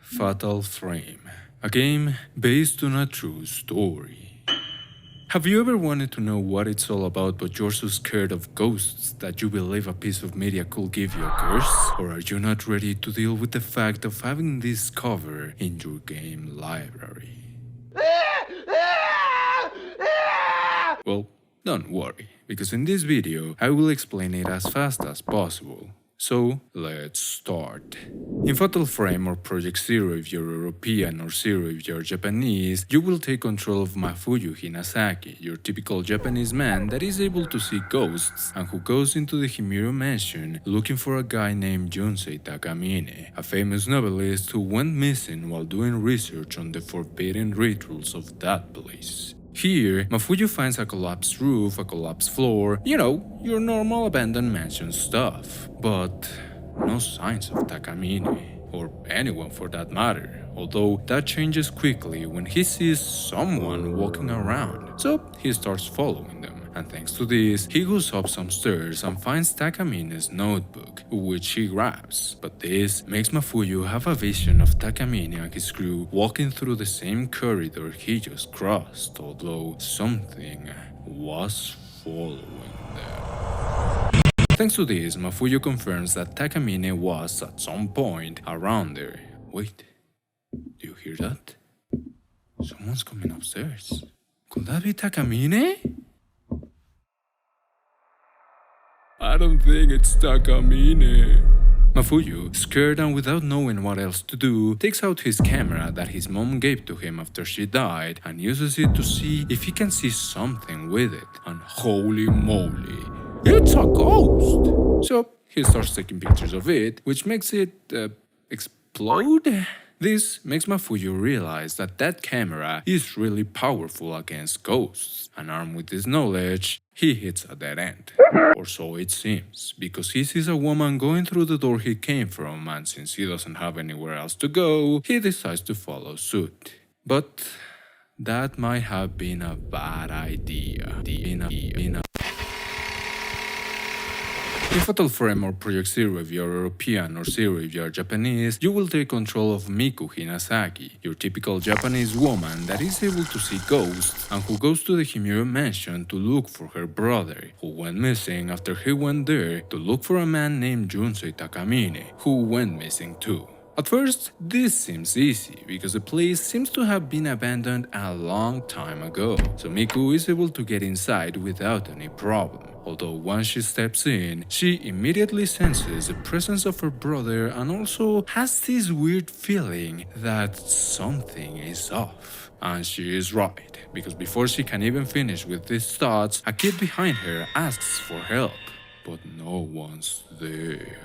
Fatal Frame, a game based on a true story. Have you ever wanted to know what it's all about but you're so scared of ghosts that you believe a piece of media could give you a curse? Or are you not ready to deal with the fact of having this cover in your game library? Well, don't worry, because in this video I will explain it as fast as possible. So, let's start. In Fatal Frame or Project Zero if you're European or Zero if you're Japanese, you will take control of Miku Hinasaki, your typical Japanese man that is able to see ghosts and who goes into the Himuro mansion looking for a guy named Junsei Takamine, a famous novelist who went missing while doing research on the forbidden rituals of that place. Here, Mafuyu finds a collapsed roof, a collapsed floor, your normal abandoned mansion stuff. But no signs of Takamine, or anyone for that matter, although that changes quickly when he sees someone walking around, so he starts following them. And thanks to this, he goes up some stairs and finds Takamine's notebook, which he grabs. But this makes Mafuyu have a vision of Takamine and his crew walking through the same corridor he just crossed, although something was following them. Thanks to this, Mafuyu confirms that Takamine was, at some point, around there. Wait, do you hear that? Someone's coming upstairs. Could that be Takamine? I don't think it's Takamine. Mafuyu, scared and without knowing what else to do, takes out his camera that his mom gave to him after she died and uses it to see if he can see something with it. And holy moly, it's a ghost! So he starts taking pictures of it, which makes it explode? This makes Mafuyu realize that that camera is really powerful against ghosts, and armed with this knowledge, he hits a dead end. Or so it seems, because he sees a woman going through the door he came from, and since he doesn't have anywhere else to go, he decides to follow suit. But that might have been a bad idea. In Fatal Frame or Project Zero if you're European or Zero if you're Japanese, you will take control of Miku Hinasaki, your typical Japanese woman that is able to see ghosts and who goes to the Himuro mansion to look for her brother, who went missing after he went there to look for a man named Junsei Takamine, who went missing too. At first, this seems easy, because the place seems to have been abandoned a long time ago, so Miku is able to get inside without any problem. Although once she steps in, she immediately senses the presence of her brother and also has this weird feeling that something is off. And she is right, because before she can even finish with these thoughts, a kid behind her asks for help, but no one's there.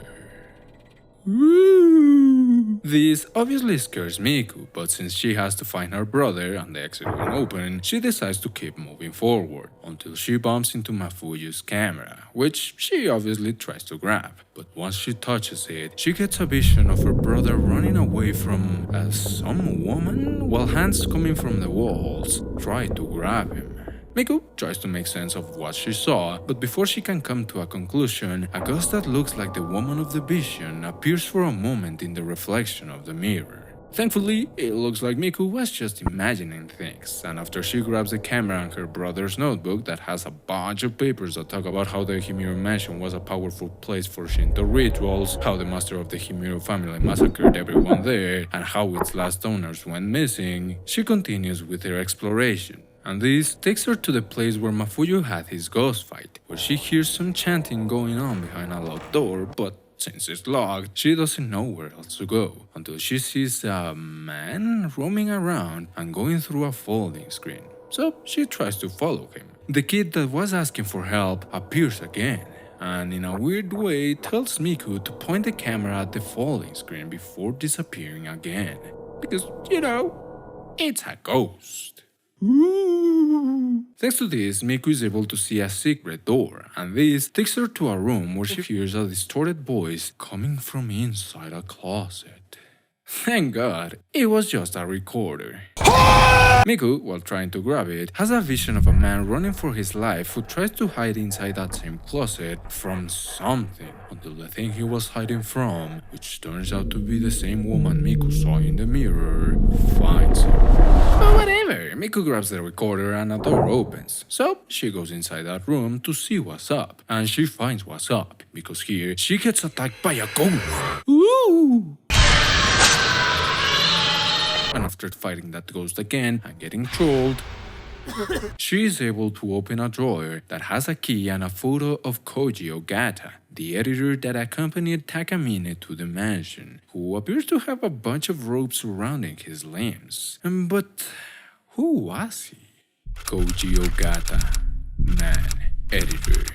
This obviously scares Miku, but since she has to find her brother and the exit won't open, she decides to keep moving forward, until she bumps into Mafuyu's camera, which she obviously tries to grab. But once she touches it, she gets a vision of her brother running away from some woman, while hands coming from the walls try to grab him. Miku tries to make sense of what she saw, but before she can come to a conclusion, a ghost that looks like the woman of the vision appears for a moment in the reflection of the mirror. Thankfully, it looks like Miku was just imagining things, and after she grabs the camera and her brother's notebook that has a bunch of papers that talk about how the Himuro mansion was a powerful place for Shinto rituals, how the master of the Himuro family massacred everyone there, and how its last owners went missing, she continues with her exploration. And this takes her to the place where Mafuyu had his ghost fight, where she hears some chanting going on behind a locked door, but since it's locked, she doesn't know where else to go, until she sees a man roaming around and going through a folding screen. So she tries to follow him. The kid that was asking for help appears again, and in a weird way tells Miku to point the camera at the folding screen before disappearing again. Because, it's a ghost. Thanks to this, Miku is able to see a secret door, and this takes her to a room where she hears a distorted voice coming from inside a closet. Thank God, it was just a recorder. Miku, while trying to grab it, has a vision of a man running for his life who tries to hide inside that same closet from something until the thing he was hiding from, which turns out to be the same woman Miku saw in the mirror, finds him. But whatever, Miku grabs the recorder and a door opens. So she goes inside that room to see what's up, and she finds what's up because here she gets attacked by a ghost. Ooh! And after fighting that ghost again and getting trolled, she is able to open a drawer that has a key and a photo of Koji Ogata, the editor that accompanied Takamine to the mansion, who appears to have a bunch of ropes surrounding his limbs. But who was he? Koji Ogata, man, editor.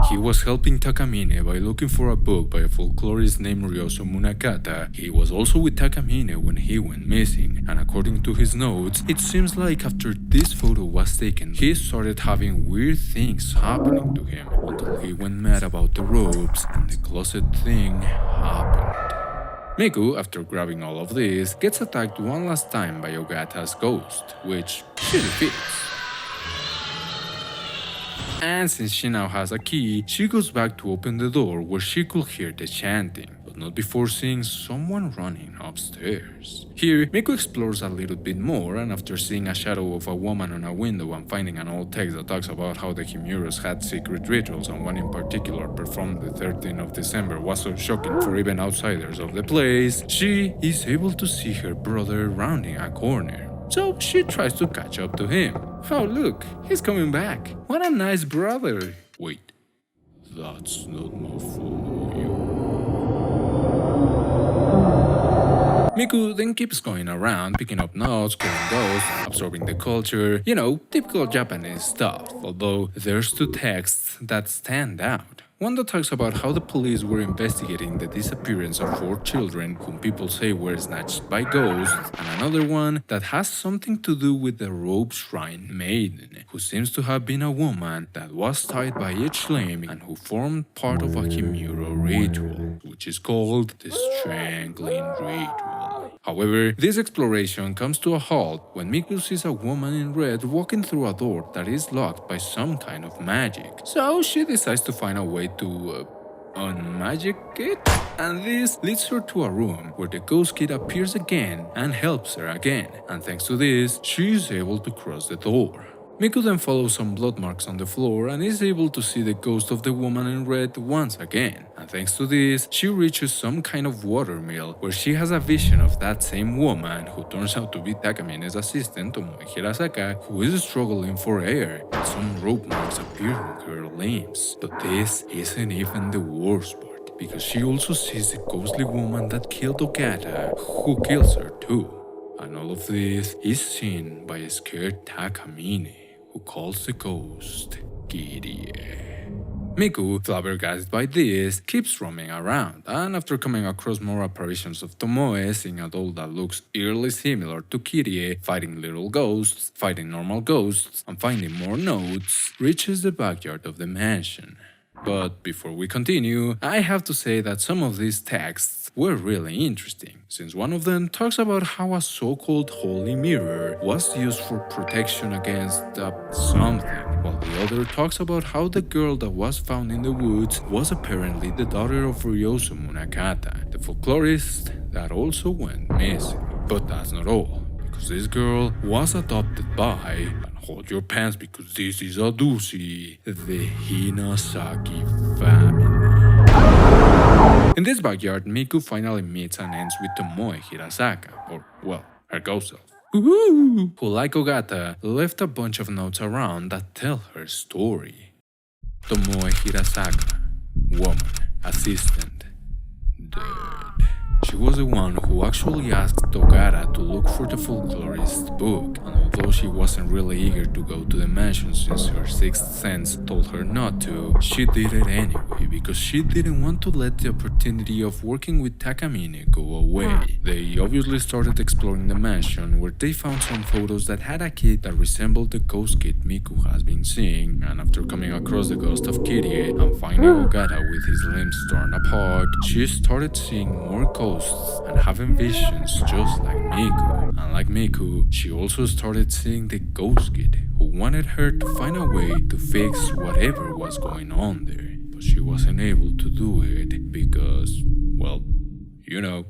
He was helping Takamine by looking for a book by a folklorist named Ryoso Munakata. He was also with Takamine when he went missing, and according to his notes, it seems like after this photo was taken, he started having weird things happening to him until he went mad about the ropes and the closet thing happened. Miku, after grabbing all of this, gets attacked one last time by Ogata's ghost, which she defeats. And since she now has a key, she goes back to open the door where she could hear the chanting, but not before seeing someone running upstairs. Here, Miku explores a little bit more, and after seeing a shadow of a woman on a window and finding an old text that talks about how the Himuros had secret rituals, and one in particular performed the 13th of December was so shocking for even outsiders of the place, she is able to see her brother rounding a corner. So she tries to catch up to him. Oh look, he's coming back. What a nice brother. Wait, that's not my fault. Miku then keeps going around, picking up notes, killing ghosts, absorbing the culture, typical Japanese stuff, although there's two texts that stand out. One that talks about how the police were investigating the disappearance of 4 children whom people say were snatched by ghosts, and another one that has something to do with the rope shrine maiden, who seems to have been a woman that was tied by each limb and who formed part of a Himuro ritual, which is called the Strangling Ritual. However, this exploration comes to a halt when Miku sees a woman in red walking through a door that is locked by some kind of magic. So she decides to find a way to unmagic it, and this leads her to a room where the ghost kid appears again and helps her again, and thanks to this, she is able to cross the door. Miku then follows some blood marks on the floor and is able to see the ghost of the woman in red once again. And thanks to this, she reaches some kind of watermill where she has a vision of that same woman who turns out to be Takamine's assistant, Tomoe Hirasaka, who is struggling for air, and some rope marks appear on her limbs. But this isn't even the worst part, because she also sees the ghostly woman that killed Ogata, who kills her too. And all of this is seen by a scared Takamine, who calls the ghost Kirie. Miku, flabbergasted by this, keeps roaming around, and after coming across more apparitions of Tomoe, seeing a doll that looks eerily similar to Kirie, fighting little ghosts, fighting normal ghosts, and finding more notes, reaches the backyard of the mansion. But before we continue, I have to say that some of these texts were really interesting, since one of them talks about how a so-called holy mirror was used for protection against something, while the other talks about how the girl that was found in the woods was apparently the daughter of Ryoso Munakata, the folklorist that also went missing. But that's not all, because this girl was adopted by, hold your pants because this is a doozy, the Hinasaki family. In this backyard, Miku finally meets and ends with Tomoe Hirasaka, or, well, her ghost self, who, like Ogata, left a bunch of notes around that tell her story. Tomoe Hirasaka, woman, assistant, dead. She was the one who actually asked Ogata to look for the folklorist book, and although she wasn't really eager to go to the mansion since her sixth sense told her not to, she did it anyway because she didn't want to let the opportunity of working with Takamine go away. They obviously started exploring the mansion, where they found some photos that had a kid that resembled the ghost kid Miku has been seeing, and after coming across the ghost of Kirie and finding Ogata with his limbs torn apart, she started seeing more ghosts ghosts and having visions just like Miku. And like Miku, she also started seeing the ghost kid who wanted her to find a way to fix whatever was going on there. But she wasn't able to do it because, well, you know.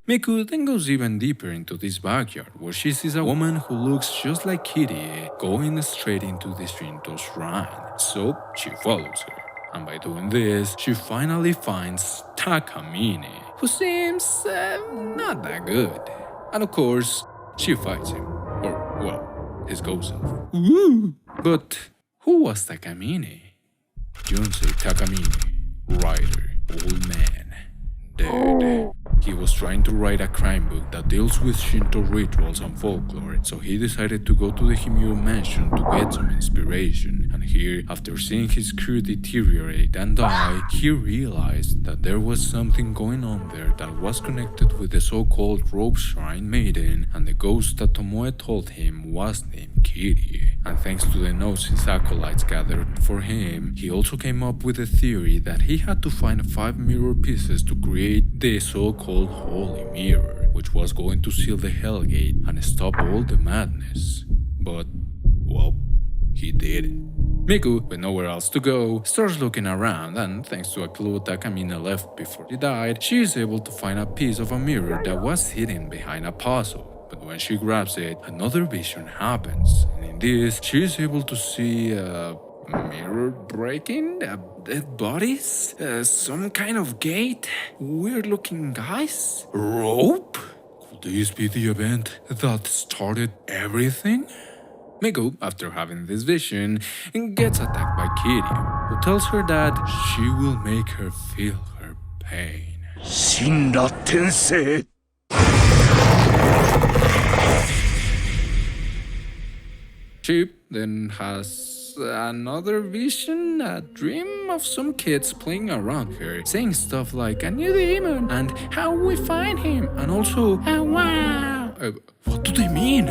Miku then goes even deeper into this backyard where she sees a woman who looks just like Kirie going straight into the Shinto shrine. So she follows her. And by doing this, she finally finds Takamine, who seems not that good. And of course, she fights him. Or, well, his ghost self. Ooh. But who was Takamine? Junsei Takamine, writer, old man, dead. He was trying to write a crime book that deals with Shinto rituals and folklore, so he decided to go to the Himuro mansion to get some inspiration. And here, after seeing his crew deteriorate and die, he realized that there was something going on there that was connected with the so-called Rope Shrine Maiden, and the ghost that Tomoe told him was named Kirie. And thanks to the notes his acolytes gathered for him, he also came up with a theory that he had to find 5 mirror pieces to create the so-called Holy Mirror, which was going to seal the Hellgate and stop all the madness. But, well, he didn't. Miku, with nowhere else to go, starts looking around, and thanks to a clue Takamine left before he died, she is able to find a piece of a mirror that was hidden behind a puzzle. But when she grabs it, another vision happens, and in this, she is able to see mirror breaking, dead bodies, some kind of gate, weird looking guys, rope? Could this be the event that started everything? Miku, after having this vision, gets attacked by Kirie, who tells her that she will make her feel her pain. Shinra Tensei! She then has another vision, a dream of some kids playing around her, saying stuff like a new demon and how we find him, and also, wow. What do they mean?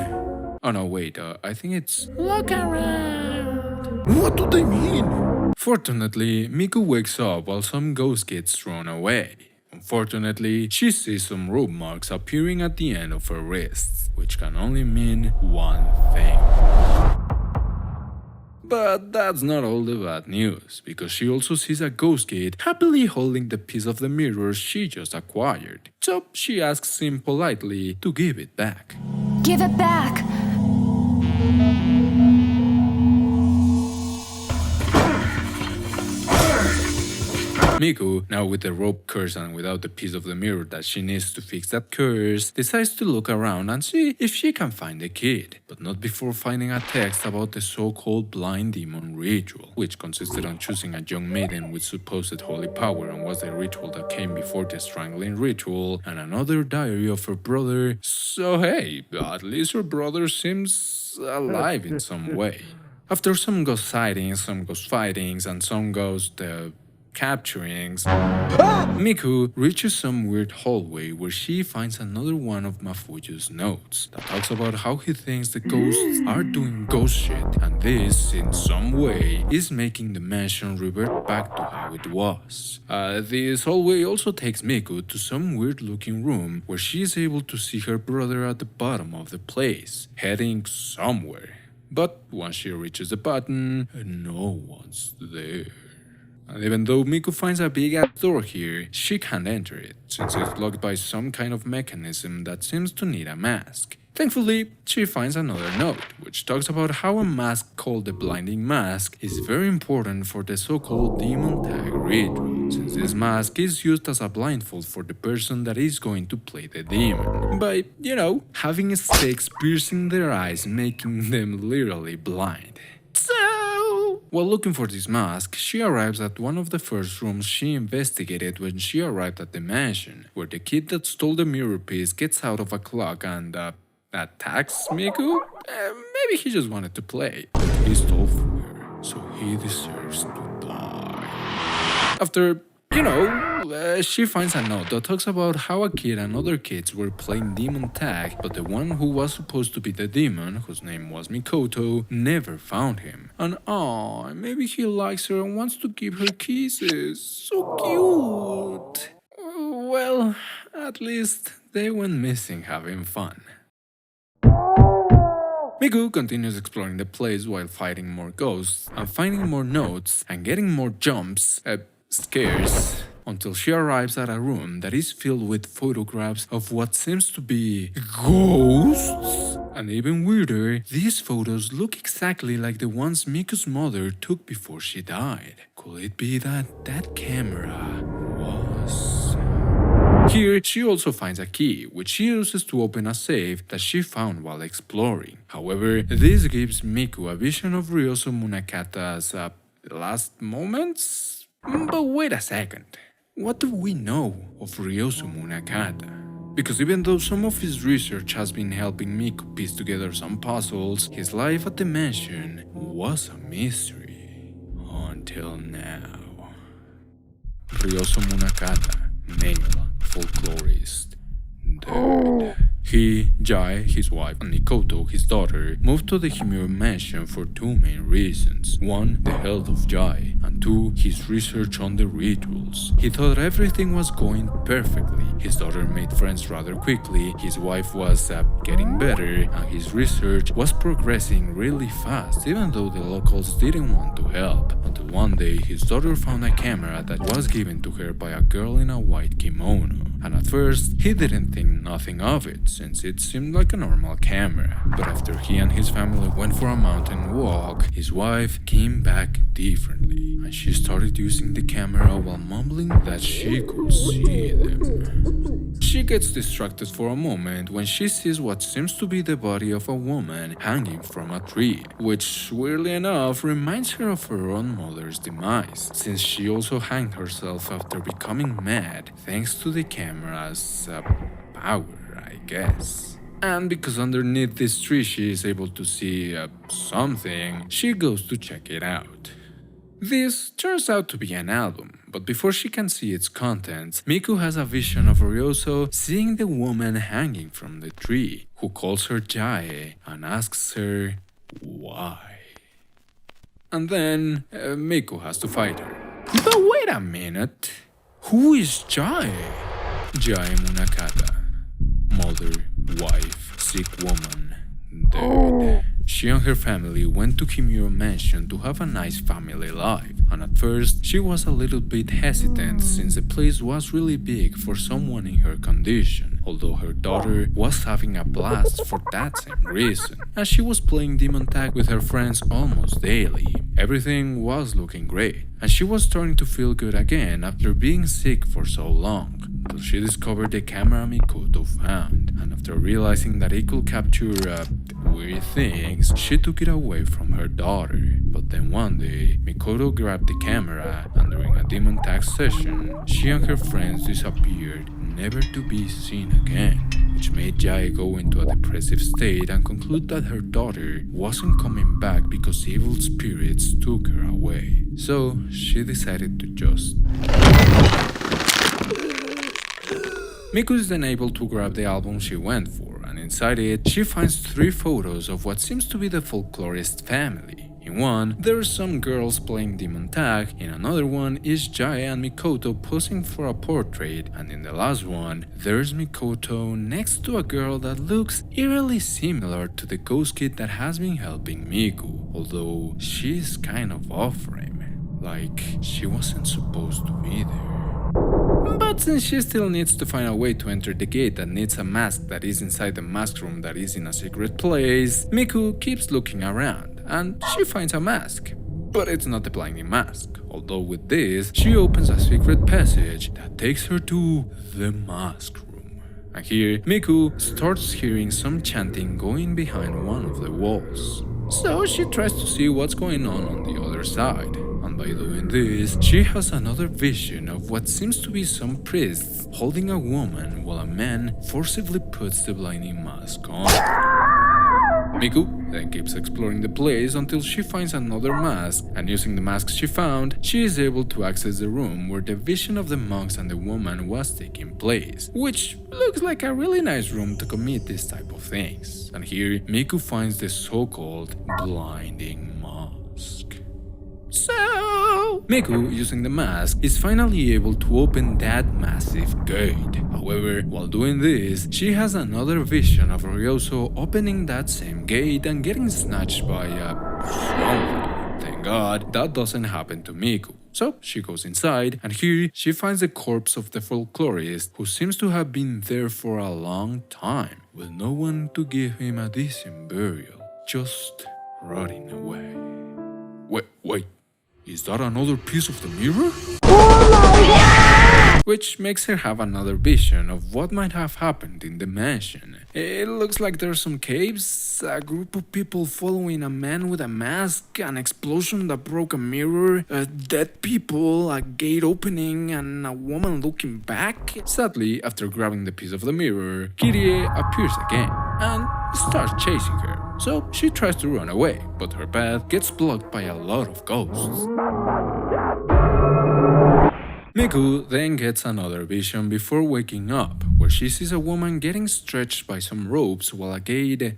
Oh no, wait, I think it's look around. What do they mean? Fortunately, Miku wakes up while some ghost gets thrown away. Unfortunately, she sees some rope marks appearing at the end of her wrists, which can only mean one thing. But that's not all the bad news, because she also sees a ghost kid happily holding the piece of the mirror she just acquired. So she asks him politely to give it back. Give it back! Miku, now with the rope curse and without the piece of the mirror that she needs to fix that curse, decides to look around and see if she can find the kid, but not before finding a text about the so-called blind demon ritual, which consisted on choosing a young maiden with supposed holy power and was the ritual that came before the strangling ritual, and another diary of her brother. So hey, at least her brother seems alive in some way. After some ghost sightings, some ghost fightings, and some ghost capturings, Miku reaches some weird hallway where she finds another one of Mafuyu's notes that talks about how he thinks the ghosts are doing ghost shit, and this, in some way, is making the mansion revert back to how it was. This hallway also takes Miku to some weird looking room where she is able to see her brother at the bottom of the place, heading somewhere. But once she reaches the button, no one's there. And even though Miku finds a big-ass door here, she can't enter it, since it's blocked by some kind of mechanism that seems to need a mask. Thankfully, she finds another note, which talks about how a mask called the Blinding Mask is very important for the so-called Demon Tag ritual, since this mask is used as a blindfold for the person that is going to play the demon, by, having sticks piercing their eyes, making them literally blind. So, while looking for this mask, she arrives at one of the first rooms she investigated when she arrived at the mansion, where the kid that stole the mirror piece gets out of a clock and, attacks Miku? Maybe he just wanted to play, but he stole from her, so he deserves to die. After, She finds a note that talks about how a kid and other kids were playing demon tag, but the one who was supposed to be the demon, whose name was Mikoto, never found him. And maybe he likes her and wants to give her kisses. So cute! Well, at least they went missing having fun. Miku continues exploring the place while fighting more ghosts and finding more notes and getting more scares, until she arrives at a room that is filled with photographs of what seems to be ghosts. And even weirder, these photos look exactly like the ones Miku's mother took before she died. Could it be that camera was... Here, she also finds a key, which she uses to open a safe that she found while exploring. However, this gives Miku a vision of Ryoso Munakata's last moments? But wait a second. What do we know of Ryoso Munakata? Because even though some of his research has been helping Miku piece together some puzzles, his life at the mansion was a mystery. Until now. Ryoso Munakata, male folklorist, dead. He, Jai, his wife, and Mikoto, his daughter, moved to the Himuro mansion for two main reasons. One, the health of Jai, and two, his research on the rituals. He thought everything was going perfectly. His daughter made friends rather quickly, his wife was getting better, and his research was progressing really fast, even though the locals didn't want to help. Until one day, his daughter found a camera that was given to her by a girl in a white kimono. And at first, he didn't think nothing of it, since it seemed like a normal camera. But after he and his family went for a mountain walk, his wife came back differently, and she started using the camera while mumbling that she could see them. She gets distracted for a moment when she sees what seems to be the body of a woman hanging from a tree, which, weirdly enough, reminds her of her own mother's demise, since she also hanged herself after becoming mad thanks to the camera's power, I guess. And because underneath this tree she is able to see something, she goes to check it out. This turns out to be an album, but before she can see its contents, Miku has a vision of Ryoso seeing the woman hanging from the tree, who calls her Jae and asks her why. And then Miku has to fight her. But wait a minute, who is Jae? Jae Munakata, mother, wife, sick woman, dead. She and her family went to Himuro Mansion to have a nice family life, and at first she was a little bit hesitant since the place was really big for someone in her condition, although her daughter was having a blast for that same reason, as she was playing demon tag with her friends almost daily. Everything was looking great, and she was starting to feel good again after being sick for so long, until she discovered the camera Mikoto found, and after realizing that it could capture weird things, she took it away from her daughter. But then one day, Mikoto grabbed the camera, and during a demon tag session, she and her friends disappeared, never to be seen again, which made Jai go into a depressive state and conclude that her daughter wasn't coming back because evil spirits took her away. So she decided to just... Miku is then able to grab the album she went for, and inside it, she finds 3 photos of what seems to be the folklorist family. In one, there are some girls playing demon tag, in another one is Jai and Mikoto posing for a portrait, and in the last one, there's Mikoto next to a girl that looks eerily similar to the ghost kid that has been helping Miku, although she's kind of off frame, like she wasn't supposed to be there. But since she still needs to find a way to enter the gate that needs a mask that is inside the mask room that is in a secret place, Miku keeps looking around, and she finds a mask. But it's not the blinding mask, although with this, she opens a secret passage that takes her to the mask room. And here, Miku starts hearing some chanting going behind one of the walls. So she tries to see what's going on the other side. And by doing this, she has another vision of what seems to be some priests holding a woman while a man forcibly puts the blinding mask on. Miku then keeps exploring the place until she finds another mask, and using the mask she found, she is able to access the room where the vision of the monks and the woman was taking place, which looks like a really nice room to commit this type of things. And here, Miku finds the so-called blinding mask. So, Miku, using the mask, is finally able to open that massive gate. However, while doing this, she has another vision of Ryoso opening that same gate and getting snatched by a zombie. Thank God that doesn't happen to Miku. So she goes inside, and here she finds the corpse of the folklorist who seems to have been there for a long time, with no one to give him a decent burial, just rotting away. Wait, is that another piece of the mirror? Which makes her have another vision of what might have happened in the mansion. It looks like there's some caves, a group of people following a man with a mask, an explosion that broke a mirror, dead people, a gate opening, and a woman looking back. Sadly, after grabbing the piece of the mirror, Kirie appears again and starts chasing her. So she tries to run away, but her path gets blocked by a lot of ghosts. Miku then gets another vision before waking up, where she sees a woman getting stretched by some ropes while a gate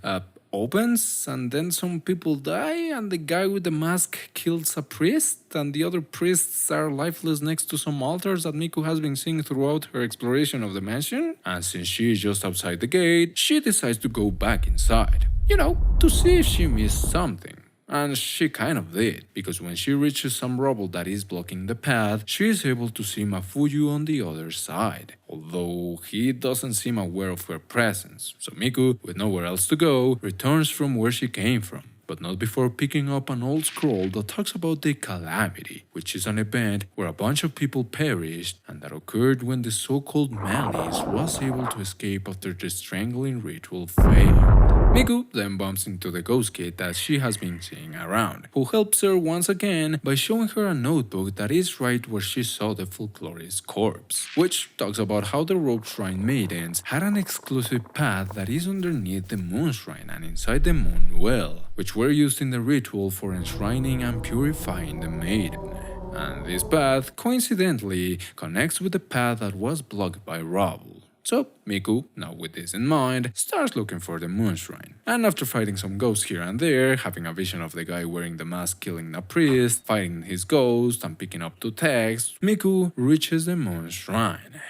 opens, and then some people die, and the guy with the mask kills a priest, and the other priests are lifeless next to some altars that Miku has been seeing throughout her exploration of the mansion. And since she is just outside the gate, she decides to go back inside, to see if she missed something. And she kind of did, because when she reaches some rubble that is blocking the path, she is able to see Mafuyu on the other side, although he doesn't seem aware of her presence. So Miku, with nowhere else to go, returns from where she came from, but not before picking up an old scroll that talks about the Calamity, which is an event where a bunch of people perished and that occurred when the so-called Malice was able to escape after the strangling ritual failed. Miku then bumps into the ghost kid that she has been seeing around, who helps her once again by showing her a notebook that is right where she saw the folklorist's corpse, which talks about how the Rope Shrine maidens had an exclusive path that is underneath the Moon Shrine and inside the Moon Well, which were used in the ritual for enshrining and purifying the maiden. And this path, coincidentally, connects with the path that was blocked by rubble. So, Miku, now with this in mind, starts looking for the Moon Shrine. And after fighting some ghosts here and there, having a vision of the guy wearing the mask killing a priest, fighting his ghost, and picking up 2 texts, Miku reaches the Moon Shrine.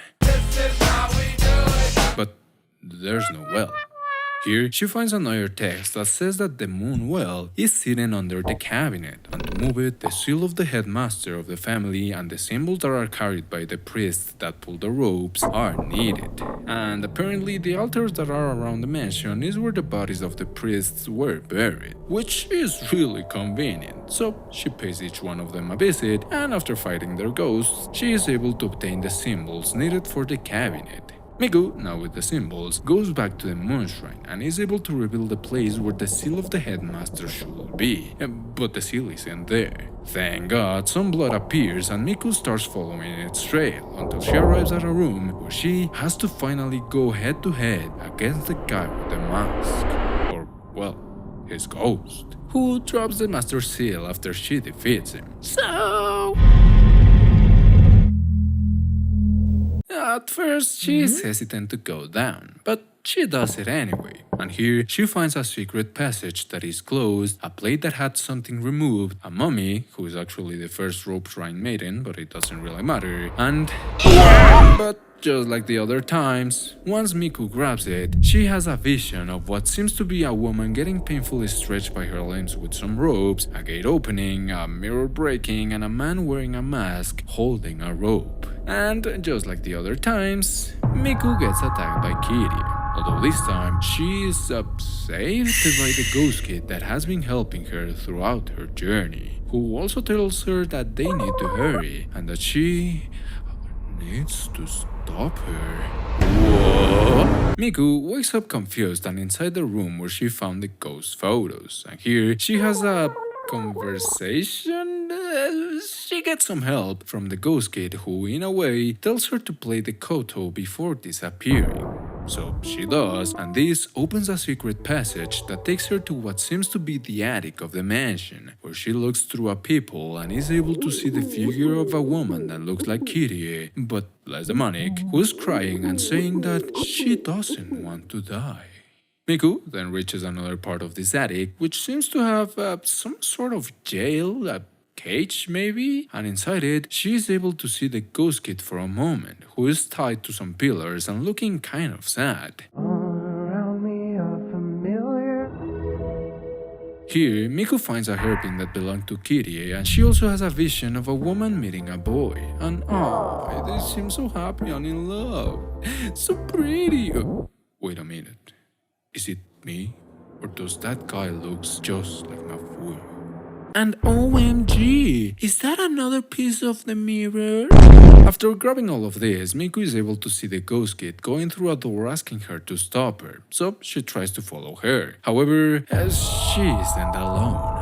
But there's no well. Here, she finds another text that says that the Moon Well is sitting under the cabinet, and to move it, the seal of the headmaster of the family and the symbols that are carried by the priests that pull the ropes are needed. And apparently the altars that are around the mansion is where the bodies of the priests were buried, which is really convenient. So she pays each one of them a visit, and after fighting their ghosts, she is able to obtain the symbols needed for the cabinet. Miku, now with the symbols, goes back to the Moon Shrine and is able to reveal the place where the seal of the headmaster should be, but the seal isn't there. Thank God, some blood appears and Miku starts following its trail until she arrives at a room where she has to finally go head to head against the guy with the mask. Or, well, his ghost, who drops the master seal after she defeats him. So... at first, she is hesitant to go down, but she does it anyway. And here, she finds a secret passage that is closed, a plate that had something removed, a mummy, who is actually the first Rope Shrine maiden, but it doesn't really matter, and... but just like the other times, once Miku grabs it, she has a vision of what seems to be a woman getting painfully stretched by her limbs with some ropes, a gate opening, a mirror breaking, and a man wearing a mask holding a rope. And just like the other times, Miku gets attacked by Kirie, although this time she is saved by the ghost kid that has been helping her throughout her journey, who also tells her that they need to hurry and that she needs to stop her. What? Miku wakes up confused and inside the room where she found the ghost photos, and here she has a conversation. She gets some help from the ghost kid who, in a way, tells her to play the koto before disappearing. So she does, and this opens a secret passage that takes her to what seems to be the attic of the mansion, where she looks through a peephole and is able to see the figure of a woman that looks like Kyrie, but less demonic, who's crying and saying that she doesn't want to die. Miku then reaches another part of this attic, which seems to have some sort of jail, a cage maybe? And inside it, she is able to see the ghost kid for a moment, who is tied to some pillars and looking kind of sad. Here, Miku finds a hairpin that belonged to Kirie, and she also has a vision of a woman meeting a boy. And oh, they seem so happy and in love. So pretty. Oh, wait a minute. Is it me? Or does that guy looks just like Mafuyu? And OMG, is that another piece of the mirror? After grabbing all of this, Miku is able to see the ghost kid going through a door asking her to stop her, so she tries to follow her. However, she isn't alone.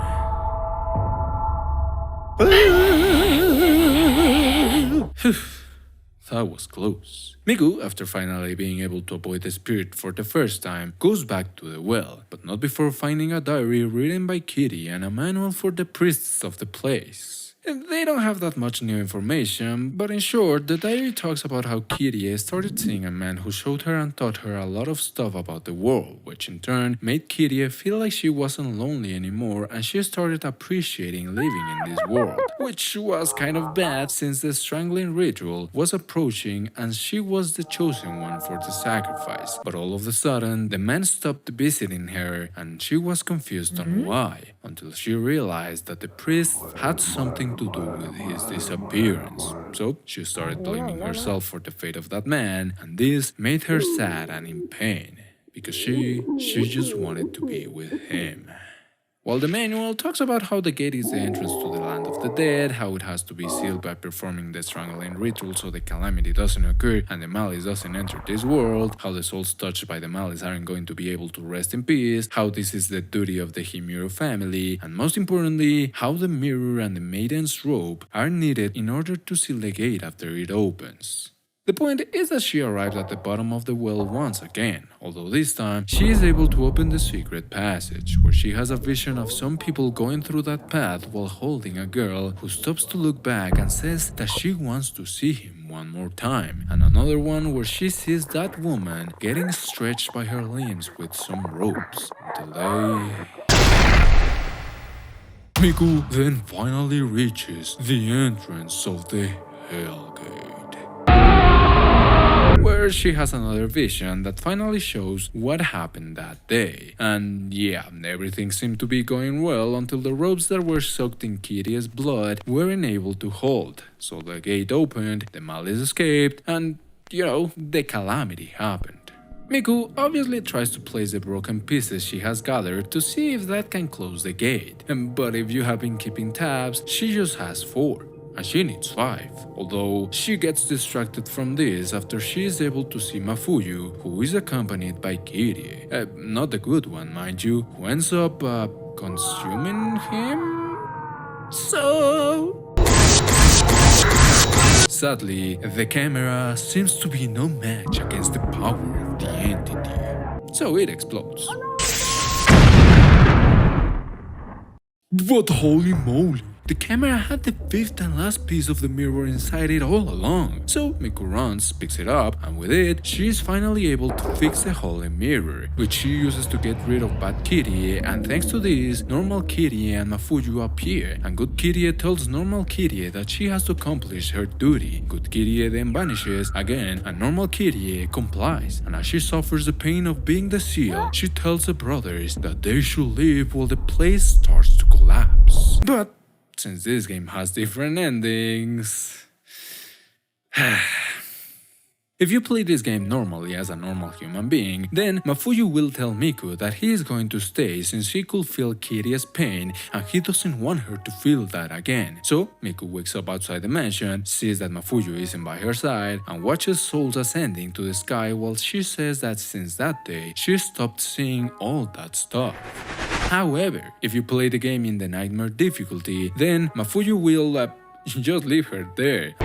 That was close. Miku, after finally being able to avoid the spirit for the first time, goes back to the well, but not before finding a diary written by Kitty and a manual for the priests of the place. They don't have that much new information, but in short, the diary talks about how Kitty started seeing a man who showed her and taught her a lot of stuff about the world, which in turn made Kitty feel like she wasn't lonely anymore and she started appreciating living in this world, which was kind of bad since the strangling ritual was approaching and she was the chosen one for the sacrifice. But all of a sudden, the man stopped visiting her and she was confused on why, until she realized that the priest had something to do with his disappearance. So she started blaming herself for the fate of that man, and this made her sad and in pain, because she just wanted to be with him. While the manual talks about how the gate is the entrance to the land of the dead, how it has to be sealed by performing the strangling ritual so the calamity doesn't occur and the malice doesn't enter this world, how the souls touched by the malice aren't going to be able to rest in peace, how this is the duty of the Himuro family, and most importantly, how the mirror and the maiden's robe are needed in order to seal the gate after it opens. The point is that she arrives at the bottom of the well once again, although this time she is able to open the secret passage, where she has a vision of some people going through that path while holding a girl who stops to look back and says that she wants to see him one more time, and another one where she sees that woman getting stretched by her limbs with some ropes until Miku then finally reaches the entrance of the Hell Gate, where she has another vision that finally shows what happened that day. And yeah, everything seemed to be going well until the ropes that were soaked in Kitty's blood weren't able to hold. So the gate opened, the malice escaped, and, the calamity happened. Miku obviously tries to place the broken pieces she has gathered to see if that can close the gate. But if you have been keeping tabs, she just has 4. And she needs 5, although she gets distracted from this after she is able to see Mafuyu, who is accompanied by Kirie, not the good one mind you, who ends up consuming him? So... Sadly, the camera seems to be no match against the power of the entity, so it explodes. But holy moly! The camera had the 5th and last piece of the mirror inside it all along, so Miku runs, picks it up, and with it, she is finally able to fix the holy mirror, which she uses to get rid of bad Kirie, and thanks to this, normal Kirie and Mafuyu appear, and good Kirie tells normal Kirie that she has to accomplish her duty. Good Kirie then vanishes again, and normal Kirie complies, and as she suffers the pain of being the seal, she tells the brothers that they should leave while the place starts to collapse. But since this game has different endings... If you play this game normally as a normal human being, then Mafuyu will tell Miku that he is going to stay since he could feel Kirie's pain and he doesn't want her to feel that again. So Miku wakes up outside the mansion, sees that Mafuyu isn't by her side, and watches souls ascending to the sky while she says that since that day, she stopped seeing all that stuff. However, if you play the game in the nightmare difficulty, then Mafuyu will just leave her there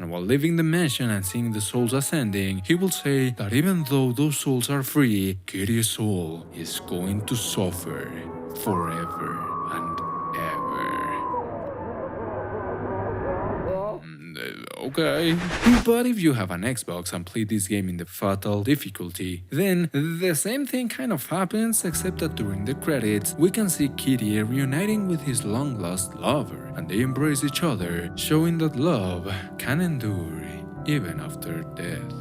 and while leaving the mansion and seeing the souls ascending, he will say that even though those souls are free, Kitty's soul is going to suffer forever and ever. Okay. But if you have an Xbox and play this game in the fatal difficulty, then the same thing kind of happens, except that during the credits, we can see Kitty reuniting with his long-lost lover, and they embrace each other, showing that love can endure even after death.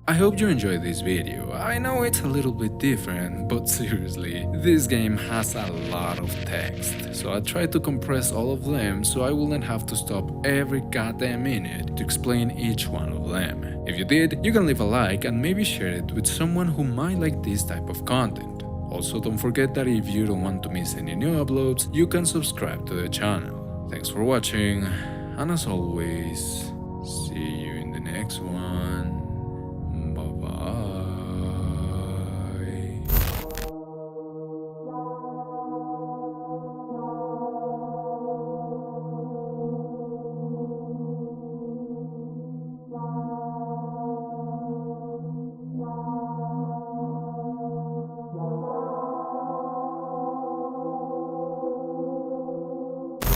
I hope you enjoyed this video. I know it's a little bit different, but seriously, this game has a lot of text, so I tried to compress all of them so I wouldn't have to stop every goddamn minute to explain each one of them. If you did, you can leave a like and maybe share it with someone who might like this type of content. Also, don't forget that if you don't want to miss any new uploads, you can subscribe to the channel. Thanks for watching, and as always, see you in the next one.